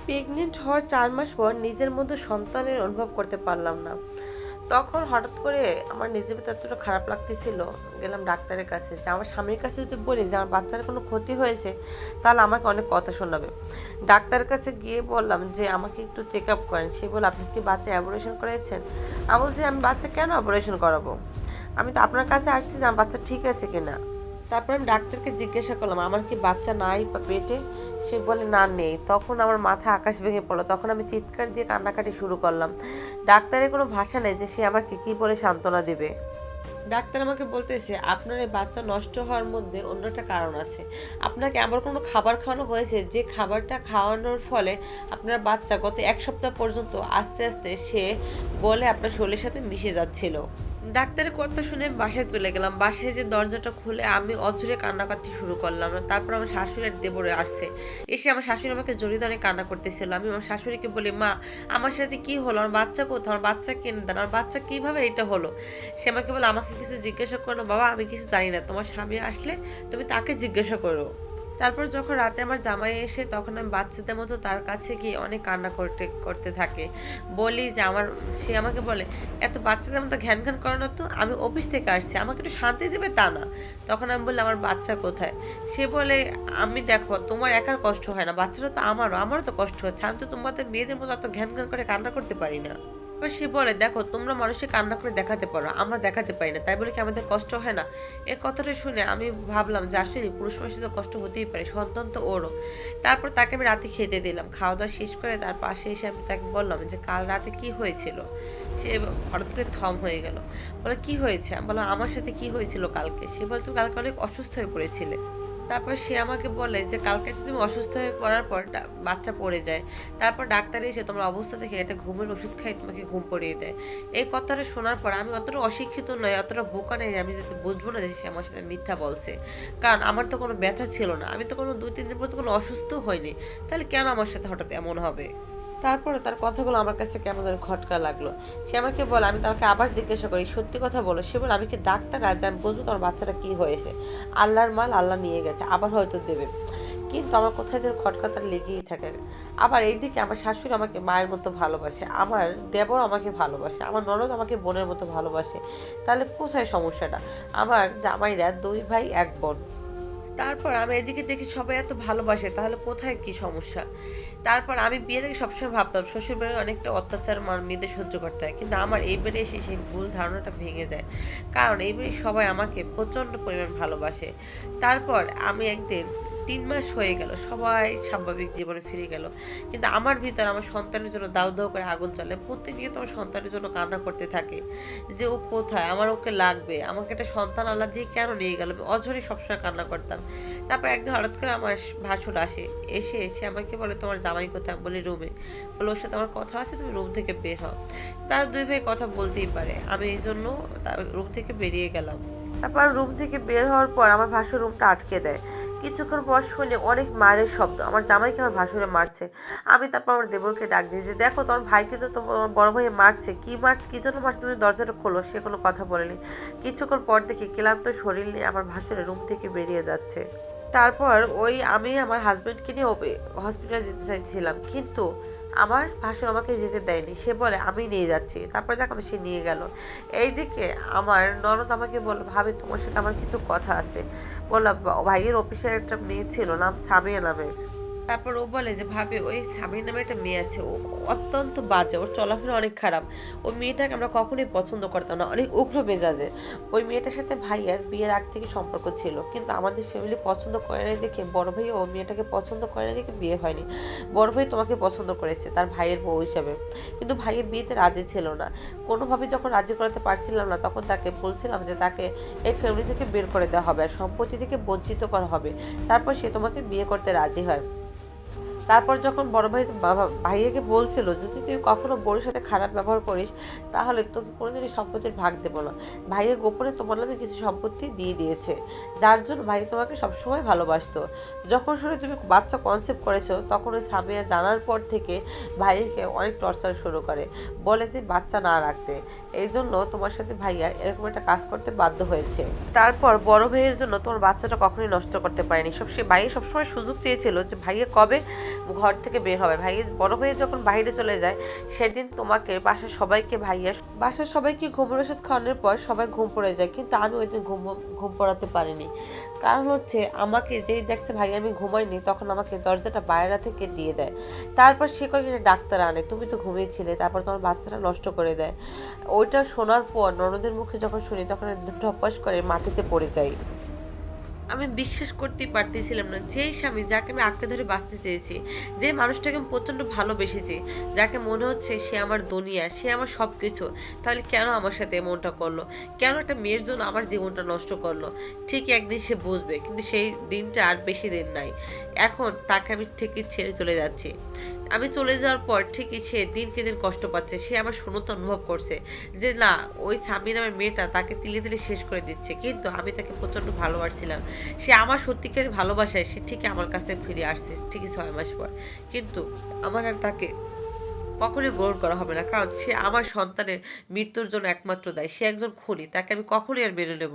Pregnant হওয়ার ৪ মাস পর নিজের মধ্যে সন্তানের অনুভব করতে পারলাম না। তখন হঠাৎ করে আমার নিজের ভিতরে এতটা খারাপ লাগতেছিল, গেলাম ডাক্তারের কাছে যে আমার স্বামীর কাছে যদি বলি যে আমার বাচ্চার কোনো ক্ষতি হয়েছে তাহলে আমাকে অনেক কথা শোনাবে। ডাক্তারের কাছে গিয়ে বললাম যে আমাকে একটু চেক আপ করেন। সে বলে আপনি কি বাচ্চা অ্যাবরেশন করেছেন? আমি বলছি আমি বাচ্চা কেন অপারেশন করাবো, আমি তো আপনার কাছে আসছি যে আমার বাচ্চা ঠিক আছে কিনা। তারপর আমি ডাক্তারকে জিজ্ঞাসা করলাম আমার কি বাচ্চা নাই বা পেটে? সে বলে না নেই। তখন আমার মাথা আকাশ ভেঙে পড়লো, তখন আমি চিৎকার দিয়ে কান্নাকাটি শুরু করলাম। ডাক্তারের কোনো ভাষা নেই যে সে আমাকে কী বলে সান্ত্বনা দিবে। ডাক্তার আমাকে বলতেছে আপনার এই বাচ্চা নষ্ট হওয়ার মধ্যে অন্য একটা কারণ আছে। আপনাকে এমন কোনো খাবার খাওয়ানো হয়েছে যে খাবারটা খাওয়ানোর ফলে আপনার বাচ্চা গত 1 সপ্তাহ পর্যন্ত আস্তে আস্তে সে গলে আপনার শরীরের সাথে মিশে যাচ্ছিল। ডাক্তারের কথা শুনে বাসায় চলে গেলাম। বাসায় যে দরজাটা খুলে আমি অঝরে কান্নাকাটি শুরু করলাম। তারপর আমার শাশুড়ি আর দেবরে আসছে। এসে আমার শাশুড়ি আমাকে জড়িয়ে ধরে কান্না করতেছিল। আমি আমার শাশুড়িকে বলি মা আমার সাথে কি হলো, আমার বাচ্চা কোথাও, আমার বাচ্চা কিনে দেন, আমার বাচ্চা কিভাবে এটা হলো। সে আমাকে বলে আমাকে কিছু জিজ্ঞাসা করো না বাবা, আমি কিছু জানি না, তোমার স্বামী আসলে তুমি তাকে জিজ্ঞাসা করো। তারপর যখন রাতে আমার জামাই এসে তখন আমি বাচ্চাদের মতো তার কাছে গিয়ে অনেক কান্না করতে করতে থাকে। বলি যে আমার, সে আমাকে বলে এত বাচ্চাদের মতো ঘ্যান ঘ্যান করানো, তো আমি অফিস থেকে আসছি, আমাকে একটু শান্তি দেবে তা না। তখন আমি বললাম আমার বাচ্চা কোথায়? সে বলে আমি দেখো তোমার একার কষ্ট হয় না, বাচ্চারা তো আমারও তো কষ্ট হচ্ছে, আমি তো তোমাদের মেয়েদের মতো এত ঘ্যান ঘ্যান করে কান্না করতে পারি না। এবার সে বলে দেখো তোমরা মানুষকে কান্না করে দেখাতে পারো, আমরা দেখাতে পারি না, তাই বলে কি আমাদের কষ্ট হয় না? এর কথাটা শুনে আমি ভাবলাম যে আসলে পুরুষ মানুষের তো কষ্ট হতেই পারে, সন্তান তো ওরও। তারপর তাকে আমি রাতে খেতে দিলাম, খাওয়া দাওয়া শেষ করে তার পাশে এসে আমি তাকে বললাম যে কাল রাতে কি হয়েছিল। সে হঠাৎ করে থম হয়ে গেল, বলে কি হয়েছে? আমি বললাম আমার সাথে কি হয়েছিল কালকে। সে বলে তুমি কালকে অনেক অসুস্থ হয়ে পড়েছিলে। তারপর সে আমাকে বলে যে কালকে যদি তুমি অসুস্থ হয়ে পড়ার পর বাচ্চা পড়ে যায়, তারপর ডাক্তার এসে তোমার অবস্থা দেখে একটা ঘুমের ওষুধ খাই তোমাকে ঘুম পড়িয়ে দেয়। এই কথাটা শোনার পর আমি অতটা অশিক্ষিত নয়, অতটা বোকা নয়, আমি যাতে বুঝবো না যে সে আমার সাথে মিথ্যা বলছে। কারণ আমার তো কোনো ব্যথা ছিল না, আমি তো কোনো 2-3 দিন পর তো কোনো অসুস্থ হয়নি, তাহলে কেন আমার সাথে হঠাৎ এমন হবে? তারপরে তার কথাগুলো আমার কাছে কেমন যেন খটকা লাগলো। সে আমাকে বলে, আমি তাকে আবার জিজ্ঞাসা করি সত্যি কথা বলো। সে বলে আমি কি ডাক্তার আজ আমি বুঝবো তোমার বাচ্চাটা কি হয়েছে? আল্লাহর মাল আল্লাহ নিয়ে গেছে, আবার হয়তো দেবে। কিন্তু আমার কোথায় যেন খটকাটা লেগেই থাকে। আবার এইদিকে আমার শাশুড়ি আমাকে মায়ের মতো ভালোবাসে, আমার দেবর আমাকে ভালোবাসে, আমার ননদ আমাকে বোনের মতো ভালোবাসে, তাহলে কোথায় সমস্যাটা? আমার জামাইরা 2 ভাই 1 বোন। তারপর আমি এদিকে দেখি সবাই এত ভালোবাসে, তাহলে কোথায় কি সমস্যা? তারপর আমি বিয়ের আগে সবসময় ভাবতাম শ্বশুরবাড়ির অনেকটা অত্যাচার মেয়েদের সহ্য করতে হয়, কিন্তু আমার এইবারে এসে সেই ভুল ধারণাটা ভেঙে যায়। কারণ এইবারে সবাই আমাকে প্রচণ্ড পরিমাণ ভালোবাসে। তারপর আমি একদিন 3 মাস হয়ে গেল, সবাই স্বাভাবিক জীবনে ফিরে গেল, কিন্তু আমার ভিতর আমার সন্তানের জন্য দাউ দাউ করে আগুন জ্বলে। প্রত্যেকদিন আমার সন্তানের জন্য কান্না করতে থাকে যে ও কোথায়, আমার ওকে লাগবে, আমাকে একটা সন্তান আল্লাহ দিয়ে কেন নিয়ে গেল। আমি অঝরে সবসময় কান্না করতাম। তারপর একদিন হঠাৎ করে আমার ভাসুর আসে, এসে এসে আমাকে বলে তোমার জামাই কোথায়? বলি রুমে। বলে ওর সাথে আমার কথা আছে, তুমি রুম থেকে বের হও। তার 2 ভাই কথা বলতেই পারে, আমি এই জন্য তার রুম থেকে বেরিয়ে গেলাম। তারপর রুম থেকে বের হওয়ার পর আমার ভাসুর রুমটা আটকে দেয়। কিছুক্ষণ পর শুনে অনেক মারের শব্দ, আমার জামাইকে আমার ভাসুরে মারছে। আমি তারপর আমার দেবরকে ডাক দিই যে দেখো তোমার ভাইকে তো তোমার বড় ভাই মারছে, কি জন্য মারছে, তুমি দরজাটা খোলো। সে কোনো কথা বলেনি। কিছুক্ষণ পর দেখি ক্লান্ত শরীর নিয়ে আমার ভাসুরে রুম থেকে বেরিয়ে যাচ্ছে। তারপর ওই আমি আমার হাজবেন্ডকে নিয়ে হসপিটালে যেতে চাইছিলাম, কিন্তু আমার ভাসুর আমাকে যেতে দেয়নি। সে বলে আমি নিয়ে যাচ্ছি। তারপরে দেখ আমি সে নিয়ে গেল। এইদিকে আমার ননদ আমাকে বলল ভাবি তোমার সাথে আমার কিছু কথা আছে। বললাম ভাইয়ের অফিসের একটা মেয়ে ছিল, নাম সামিয়া নামের। তারপর ও বলে যে ভাবি ওই সামিয়া নামে একটা মেয়ে আছে, ও অত্যন্ত বাজে, ওর চলাফেরা অনেক খারাপ। ওই মেয়েটাকে আমরা কখনোই পছন্দ করতাম না, অনেক উগ্র মেজাজে। ওই মেয়েটার সাথে ভাইয়ার বিয়ের আগ থেকে সম্পর্ক ছিল, কিন্তু আমাদের ফ্যামিলি পছন্দ করে নাই দেখে বড় ভাই ও মেয়েটাকে পছন্দ করে না দেখে বিয়ে হয়নি। বড় ভাই তোমাকে পছন্দ করেছে তার ভাইয়ের বউ হিসাবে, কিন্তু ভাইয়ের বিয়েতে রাজি ছিল না। কোনোভাবে যখন রাজি করাতে পারছিলাম না তখন তাকে বলছিলাম যে তাকে এই ফ্যামিলি থেকে বের করে দেওয়া হবে আর সম্পত্তি থেকে বঞ্চিত করা হবে, তারপর সে তোমাকে বিয়ে করতে রাজি হয়। তারপর যখন বড় ভাই ভাইয়াকে বলছিল যদি তুই কখনো বোনের সাথে খারাপ ব্যবহার করিস তাহলে তোকে কোনোদিনই সম্পত্তির ভাগ দেবো না। ভাইয়া গোপনে তোমার নামে কিছু সম্পত্তি দিয়ে দিয়েছে, যার জন্য ভাই তোমাকে সবসময় ভালোবাসতো। যখন শুনে তুমি বাচ্চা কনসেপ্ট করেছো তখন ওই সামিয়া জানার পর থেকে ভাইয়াকে অনেক টর্চার শুরু করে, বলে যে বাচ্চা না রাখতে। এই জন্য তোমার সাথে ভাইয়া এরকম একটা কাজ করতে বাধ্য হয়েছে। তারপর বড় ভাইয়ের জন্য তোমার বাচ্চাটা কখনোই নষ্ট করতে পারেনি। ভাইয়া সবসময় সুযোগ চেয়েছিল যে ভাইয়া কবে ঘর থেকে বের হবে। ভাইয়া বড় হয়ে যখন বাইরে চলে যায়, সেদিন তোমাকে বাসার সবাইকে ঘুমের ওষুধ খাওয়ানোর পর সবাই ঘুম পড়ে যায়, কিন্তু আমি ওই দিন ঘুম পড়াতে পারিনি। কারণ হচ্ছে আমাকে যেই দেখছে ভাই আমি ঘুমাইনি, তখন আমাকে দরজাটা বাইরে থেকে দিয়ে দেয়। তারপর সে করে ডাক্তার আনে, তুমি তো ঘুমিয়েছিলে, তারপর তোমার বাচ্চাটা নষ্ট করে দেয়। ওইটা শোনার পর ননদের মুখে যখন শুনি, তখন ধপাস করে মাটিতে পড়ে যাই। আমি বিশ্বাস করতেই পারতেছিলাম না, যেই স্বামী যাকে আমি আঁকড়ে ধরে বাঁচতে চেয়েছি, যে মানুষটাকে আমি প্রচণ্ড ভালোবেসেছি, যাকে মনে হচ্ছে সে আমার দুনিয়া, সে আমার সব কিছু, তাহলে কেন আমার সাথে এমনটা করলো? কেন একটা মেয়ের জন্য আমার জীবনটা নষ্ট করলো? ঠিক একদিন সে বুঝবে, কিন্তু সেই দিনটা আর বেশি দিন নাই। এখন তাকে আমি ঠিকই ছেড়ে চলে যাচ্ছি। আমি চলে যাওয়ার পর ঠিকই সে দিনকে দিন কষ্ট পাচ্ছে, সে আমার শূন্যতা অনুভব করছে যে না, ওই স্বামী নামের মেয়েটা তাকে তিলে তিলে শেষ করে দিচ্ছে, কিন্তু আমি তাকে প্রচণ্ড ভালোবাসছিলাম। সে আমার সত্যিকারের ভালোবাসায় সে ঠিকই আমার কাছে ফিরে আসছে ঠিকই 6 মাস পর, কিন্তু আমার আর তাকে কখনোই গ্রহণ করা হবে না, কারণ সে আমার সন্তানের মৃত্যুর জন্য একমাত্র দায়ী। সে একজন খুনি, তাকে আমি কখনোই আর মেনে নেব